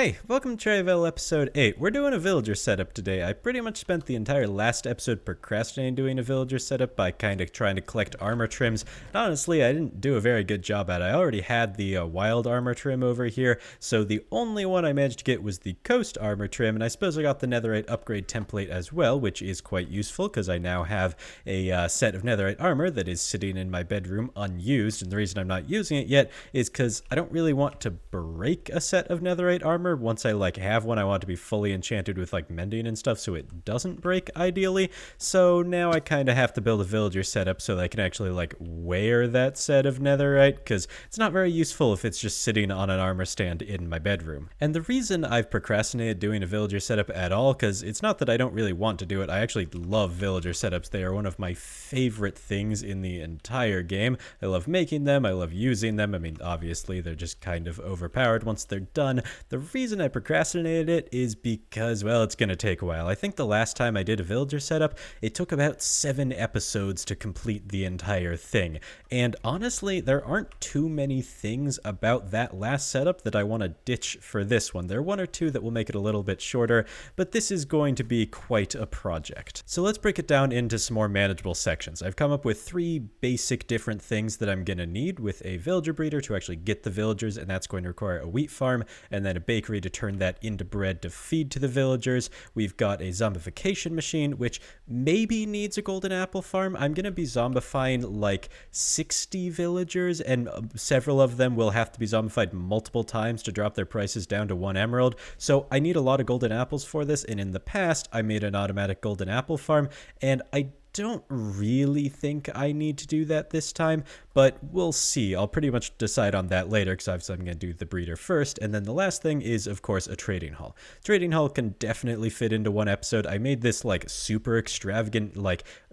Hey, welcome to Cherryvale episode 8. We're doing a villager setup today. I pretty much spent the entire last episode procrastinating doing a villager setup by kind of trying to collect armor trims. And honestly, I didn't do a very good job at it. I already had the wild armor trim over here, so the only one I managed to get was the coast armor trim, and I suppose I got the netherite upgrade template as well, which is quite useful because I now have a set of netherite armor that is sitting in my bedroom unused, and the reason I'm not using it yet is because I don't really want to break a set of netherite armor. Once I have one, I want it to be fully enchanted with mending and stuff so it doesn't break ideally. So now I kind of have to build a villager setup so that I can actually wear that set of netherite, because it's not very useful if it's just sitting on an armor stand in my bedroom. And the reason I've procrastinated doing a villager setup at all, because it's not that I don't really want to do it. I actually love villager setups. They are one of my favorite things in the entire game. I love making them. I love using them. I mean, obviously they're just kind of overpowered once they're done. The reason I procrastinated it is because, well, it's going to take a while. I think the last time I did a villager setup, it took about 7 episodes to complete the entire thing. And honestly, there aren't too many things about that last setup that I want to ditch for this one. There are 1 or 2 that will make it a little bit shorter, but this is going to be quite a project. So let's break it down into some more manageable sections. I've come up with 3 basic different things that I'm going to need with a villager breeder to actually get the villagers, and that's going to require a wheat farm and then a bakery to turn that into bread to feed to the villagers. We've got a zombification machine, which maybe needs a golden apple farm. I'm going to be zombifying 60 villagers, and several of them will have to be zombified multiple times to drop their prices down to 1 emerald. So I need a lot of golden apples for this, and in the past I made an automatic golden apple farm, and I don't really think I need to do that this time, but we'll see. I'll pretty much decide on that later, because obviously I'm going to do the breeder first. And then the last thing is, of course, a trading hall. Trading hall can definitely fit into 1 episode. I made this super extravagant,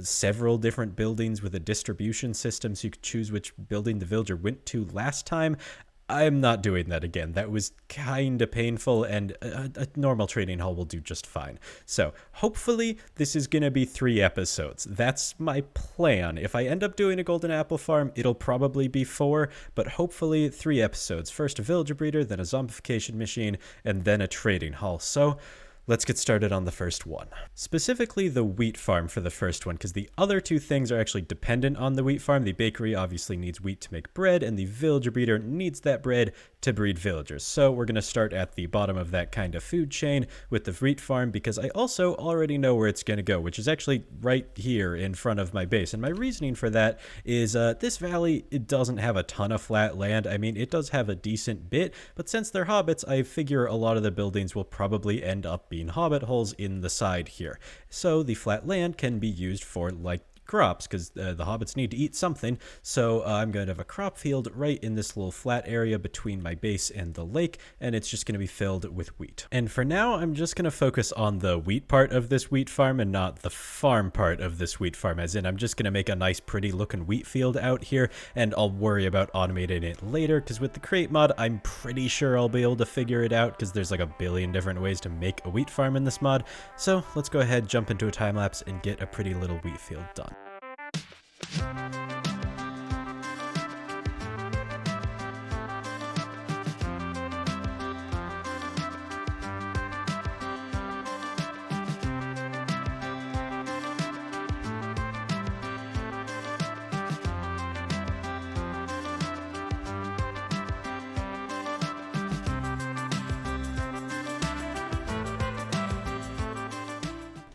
several different buildings with a distribution system so you could choose which building the villager went to last time. I'm not doing that again. That was kind of painful, and a normal trading hall will do just fine. So hopefully this is going to be 3 episodes. That's my plan. If I end up doing a golden apple farm, it'll probably be 4, but hopefully 3 episodes. First a villager breeder, then a zombification machine, and then a trading hall. So let's get started on the first one. Specifically the wheat farm for the first one, because the other 2 things are actually dependent on the wheat farm. The bakery obviously needs wheat to make bread, and the villager breeder needs that bread to breed villagers. So we're going to start at the bottom of that kind of food chain with the wheat farm, because I also already know where it's going to go, which is actually right here in front of my base. And my reasoning for that is this valley, it doesn't have a ton of flat land. I mean, it does have a decent bit, but since they're hobbits, I figure a lot of the buildings will probably end up being hobbit holes in the side here. So the flat land can be used for crops, because the hobbits need to eat something. So I'm going to have a crop field right in this little flat area between my base and the lake, and it's just going to be filled with wheat. And for now, I'm just going to focus on the wheat part of this wheat farm and not the farm part of this wheat farm, as in I'm just going to make a nice pretty looking wheat field out here, and I'll worry about automating it later, because with the crate mod, I'm pretty sure I'll be able to figure it out, because there's a billion different ways to make a wheat farm in this mod. So let's go ahead, jump into a time lapse, and get a pretty little wheat field done.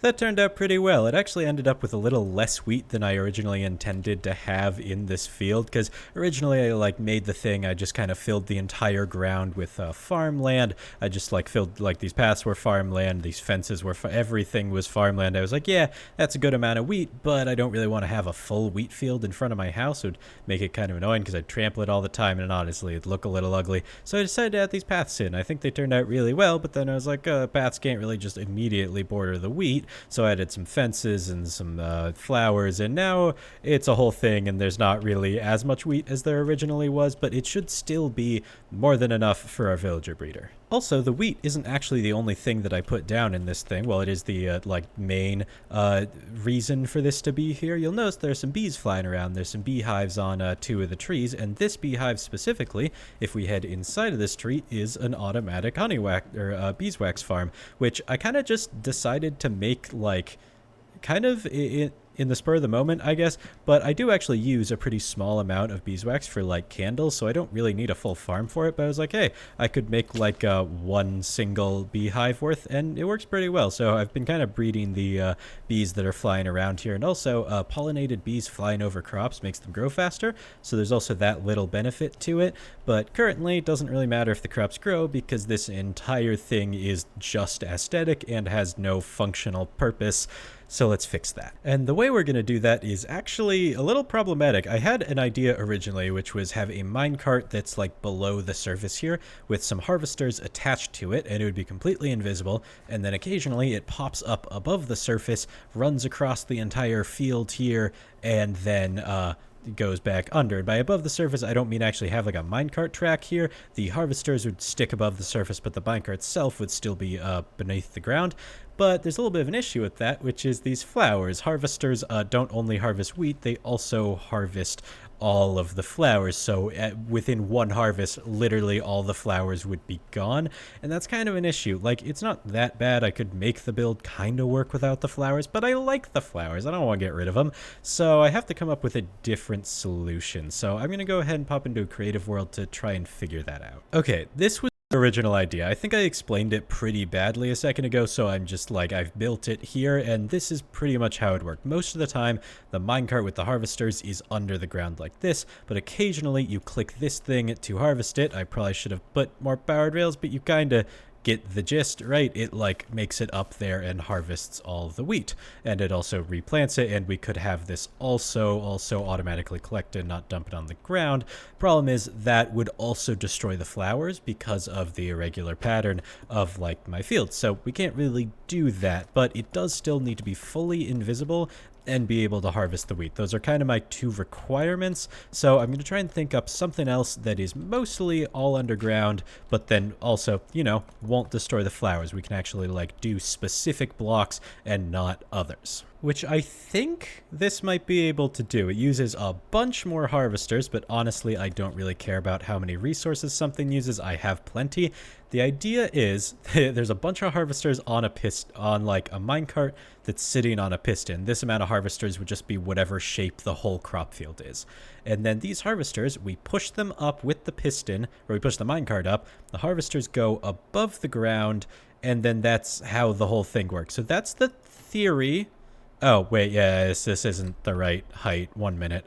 That turned out pretty well. It actually ended up with a little less wheat than I originally intended to have in this field, because originally I made the thing, I just kind of filled the entire ground with farmland. I just filled these paths were farmland, these fences were everything was farmland. I was yeah, that's a good amount of wheat, but I don't really want to have a full wheat field in front of my house. It would make it kind of annoying because I'd trample it all the time, and honestly it'd look a little ugly. So I decided to add these paths in. I think they turned out really well, but then I was paths can't really just immediately border the wheat. So I added some fences and some flowers, and now it's a whole thing, and there's not really as much wheat as there originally was, but it should still be more than enough for our villager breeder. Also, the wheat isn't actually the only thing that I put down in this thing. Well, it is the main reason for this to be here. You'll notice there's some bees flying around. There's some beehives on 2 of the trees, and this beehive specifically, if we head inside of this tree, is an automatic beeswax farm, which I kind of just decided to make like kind of in the spur of the moment, I guess, but I do actually use a pretty small amount of beeswax for like candles, so I don't really need a full farm for it. But I was like, hey, I could make like one single beehive worth, and it works pretty well. So I've been kind of breeding the bees that are flying around here, and also pollinated bees flying over crops makes them grow faster, so there's also that little benefit to it. But currently it doesn't really matter if the crops grow, because this entire thing is just aesthetic and has no functional purpose. So let's fix that. And the way we're going to do that is actually a little problematic. I had an idea originally, which was have a minecart that's like below the surface here with some harvesters attached to it, and it would be completely invisible. And then occasionally it pops up above the surface, runs across the entire field here, and then goes back under. And by above the surface, I don't mean actually have like a minecart track here. The harvesters would stick above the surface, but the minecart itself would still be beneath the ground. But there's a little bit of an issue with that, which is these flowers. Harvesters don't only harvest wheat, they also harvest all of the flowers. So within one harvest, literally all the flowers would be gone. And that's kind of an issue. Like, it's not that bad. I could make the build kind of work without the flowers, but I like the flowers. I don't want to get rid of them. So I have to come up with a different solution. So I'm going to go ahead and pop into a creative world to try and figure that out. Okay, this was original idea. I think I explained it pretty badly a second ago, so I'm just like, I've built it here, and this is pretty much how it worked. Most of the time, the minecart with the harvesters is under the ground like this, but occasionally you click this thing to harvest it. I probably should have put more powered rails, but you kind of get the gist, right? It like makes it up there and harvests all the wheat, and it also replants it, and we could have this also automatically collected, not dump it on the ground. Problem is that would also destroy the flowers because of the irregular pattern of like my field, so we can't really do that. But it does still need to be fully invisible and be able to harvest the wheat. Those are kind of my 2 requirements. So I'm going to try and think up something else that is mostly all underground, but then also, you know, won't destroy the flowers. We can actually like do specific blocks and not others, which I think this might be able to do. It uses a bunch more harvesters, but honestly, I don't really care about how many resources something uses. I have plenty. The idea is there's a bunch of harvesters on like a minecart that's sitting on a piston. This amount of harvesters would just be whatever shape the whole crop field is. And then these harvesters, we push them up with the piston, or we push the minecart up. The harvesters go above the ground, and then that's how the whole thing works. So that's the theory. Oh, wait, yes, this isn't the right height. 1 minute.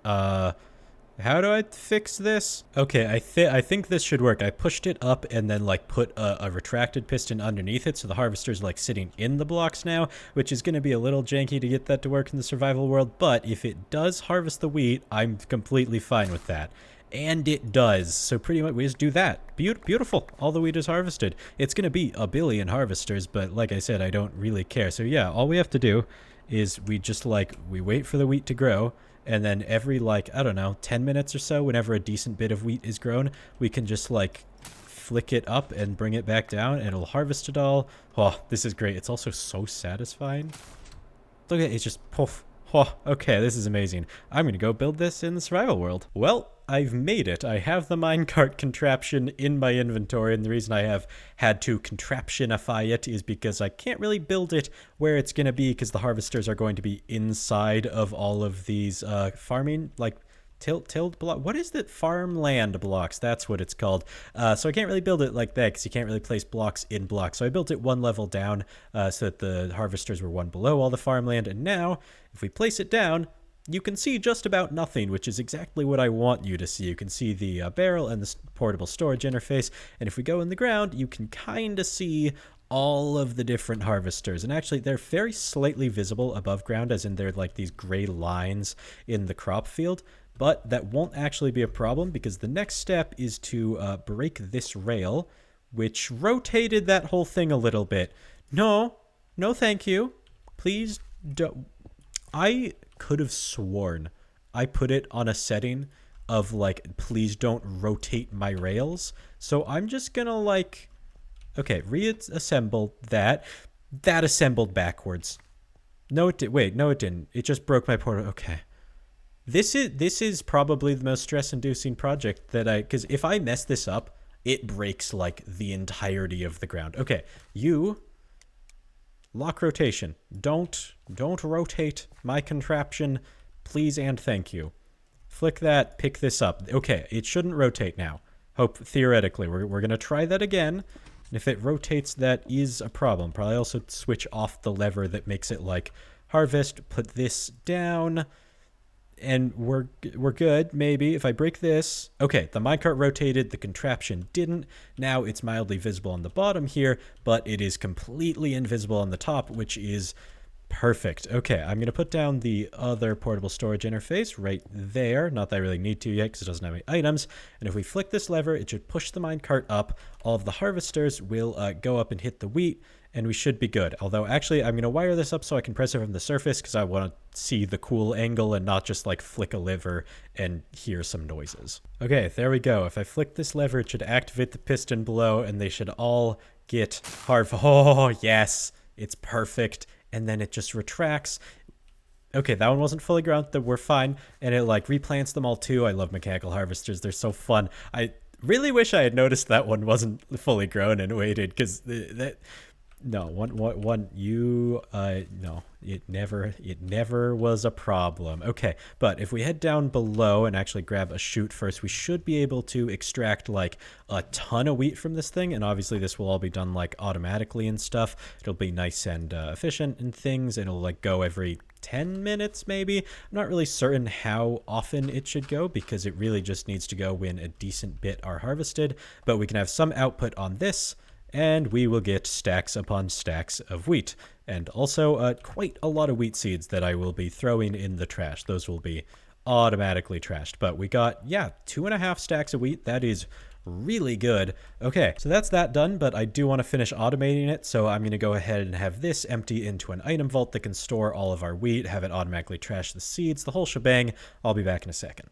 How do I fix this? Okay, I think this should work. I pushed it up and then like put a retracted piston underneath it, so the harvester's like sitting in the blocks now, which is going to be a little janky to get that to work in the survival world, but if it does harvest the wheat, I'm completely fine with that. And it does. So pretty much we just do that. Beautiful. All the wheat is harvested. It's going to be a billion harvesters, but like I said, I don't really care. So yeah, all we have to do is we just like, we wait for the wheat to grow, and then every like, I don't know, 10 minutes or so, whenever a decent bit of wheat is grown, we can just like flick it up and bring it back down, and it'll harvest it all. Oh, this is great. It's also so satisfying. Look at it, it's just poof. Oh, okay, this is amazing. I'm going to go build this in the survival world. Well, I've made it. I have the minecart contraption in my inventory, and the reason I have had to contraptionify it is because I can't really build it where it's going to be, because the harvesters are going to be inside of all of these farming, like tilled block. What is that? Farmland blocks. That's what it's called. So I can't really build it like that because you can't really place blocks in blocks. So I built it 1 level down so that the harvesters were 1 below all the farmland. And now if we place it down, you can see just about nothing, which is exactly what I want you to see. You can see the barrel and the portable storage interface. And if we go in the ground, you can kind of see all of the different harvesters. And actually, they're very slightly visible above ground, as in they're like these gray lines in the crop field. But that won't actually be a problem, because the next step is to break this rail, which rotated that whole thing a little bit. No, thank you. Please don't. I could have sworn I put it on a setting of like, please don't rotate my rails. So I'm just gonna like Okay, reassemble that. That assembled backwards. No, it did. Wait, no, it didn't. It just broke my portal. Okay. This is probably the most stress-inducing project that because if I mess this up, it breaks like the entirety of the ground. Okay, you lock rotation. Don't rotate my contraption, please and thank you. Flick that, pick this up. Okay, it shouldn't rotate now. Theoretically, we're gonna try that again. And if it rotates, that is a problem. Probably also switch off the lever that makes it like harvest. Put this down. And we're good, maybe. If I break this... Okay, the minecart rotated, the contraption didn't. Now it's mildly visible on the bottom here, but it is completely invisible on the top, which is perfect. Okay, I'm going to put down the other portable storage interface right there. Not that I really need to yet, because it doesn't have any items. And if we flick this lever, it should push the minecart up. All of the harvesters will go up and hit the wheat, and we should be good. Although, actually, I'm going to wire this up so I can press it from the surface because I want to see the cool angle and not just, like, flick a lever and hear some noises. Okay, there we go. If I flick this lever, it should activate the piston below, and they should all get Oh, yes. It's perfect. And then it just retracts. Okay, that one wasn't fully grounded. We're fine. And it, like, replants them all, too. I love mechanical harvesters. They're so fun. I really wish I had noticed that one wasn't fully grown and waited, because that... No, no, it never was a problem. Okay, but if we head down below and actually grab a chute first, we should be able to extract like a ton of wheat from this thing, and obviously this will all be done like automatically and stuff. It'll be nice and efficient and things, and it'll like go every 10 minutes maybe. I'm not really certain how often it should go because it really just needs to go when a decent bit are harvested, but we can have some output on this, and we will get stacks upon stacks of wheat. And also quite a lot of wheat seeds that I will be throwing in the trash. Those will be automatically trashed. But we got, yeah, 2.5 stacks of wheat. That is really good. Okay, so that's that done, but I do want to finish automating it, so I'm going to go ahead and have this empty into an item vault that can store all of our wheat, have it automatically trash the seeds, the whole shebang. I'll be back in a second.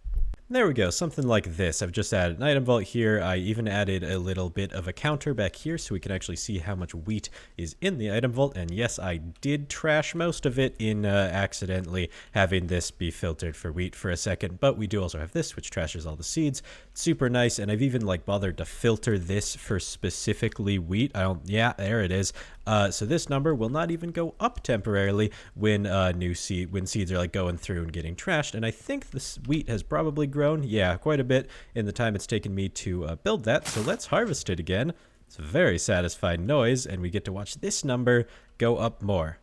There we go, something like this. I've just added an item vault here. I even added a little bit of a counter back here so we can actually see how much wheat is in the item vault. And yes, I did trash most of it in accidentally having this be filtered for wheat for a second. But we do also have this, which trashes all the seeds. Super nice. And I've even like bothered to filter this for specifically wheat. Yeah, there it is. So this number will not even go up temporarily when seeds are like going through and getting trashed. And I think this wheat has probably grown, yeah, quite a bit in the time it's taken me to build that. So let's harvest it again. It's a very satisfying noise, and we get to watch this number go up more.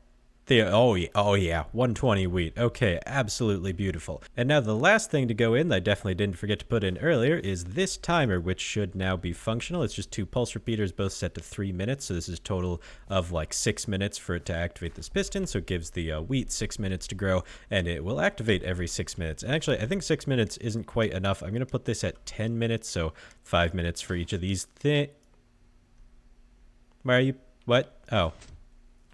Oh yeah, 120 wheat. Okay, absolutely beautiful. And now the last thing to go in that I definitely didn't forget to put in earlier is this timer, which should now be functional. It's just 2 pulse repeaters, both set to 3 minutes. So this is a total of like 6 minutes for it to activate this piston. So it gives the wheat 6 minutes to grow, and it will activate every 6 minutes. And actually, I think 6 minutes isn't quite enough. I'm going to put this at 10 minutes, so 5 minutes for each of these things. Where are you? What? Oh,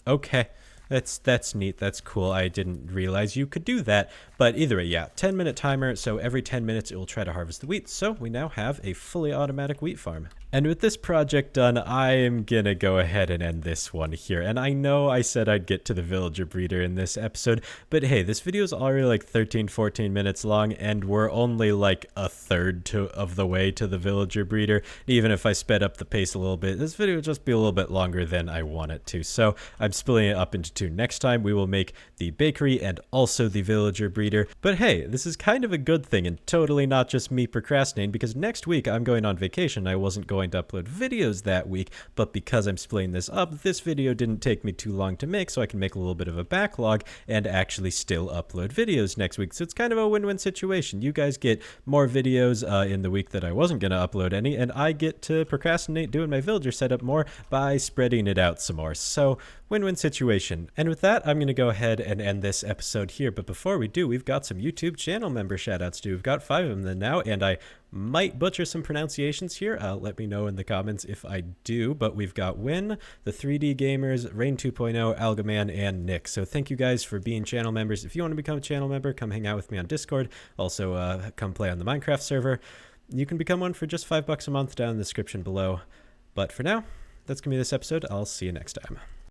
okay. That's neat. That's cool. I didn't realize you could do that. But either way, yeah, 10-minute timer. So every 10 minutes, it will try to harvest the wheat. So we now have a fully automatic wheat farm. And with this project done, I am going to go ahead and end this one here. And I know I said I'd get to the villager breeder in this episode, but hey, this video is already like 13, 14 minutes long, and we're only like a third of the way to the villager breeder. Even if I sped up the pace a little bit, this video would just be a little bit longer than I want it to. So I'm splitting it up into 2. Next time, we will make the bakery and also the villager breeder. But hey, this is kind of a good thing and totally not just me procrastinating, because next week I'm going on vacation. I wasn't going to upload videos that week, but because I'm splitting this up, this video didn't take me too long to make, so I can make a little bit of a backlog and actually still upload videos next week. So it's kind of a win-win situation. You guys get more videos in the week that I wasn't going to upload any, and I get to procrastinate doing my villager setup more by spreading it out some more. So win-win situation. And with that, I'm going to go ahead and end this episode here. But before we do, we've got some YouTube channel member shoutouts to do. We've got 5 of them now, and I might butcher some pronunciations here. Let me know in the comments if I do. But we've got Win, the 3D Gamers, Rain 2.0, Algaman, and Nick. So thank you guys for being channel members. If you want to become a channel member, come hang out with me on Discord. Also, come play on the Minecraft server. You can become one for just $5 a month down in the description below. But for now, that's going to be this episode. I'll see you next time.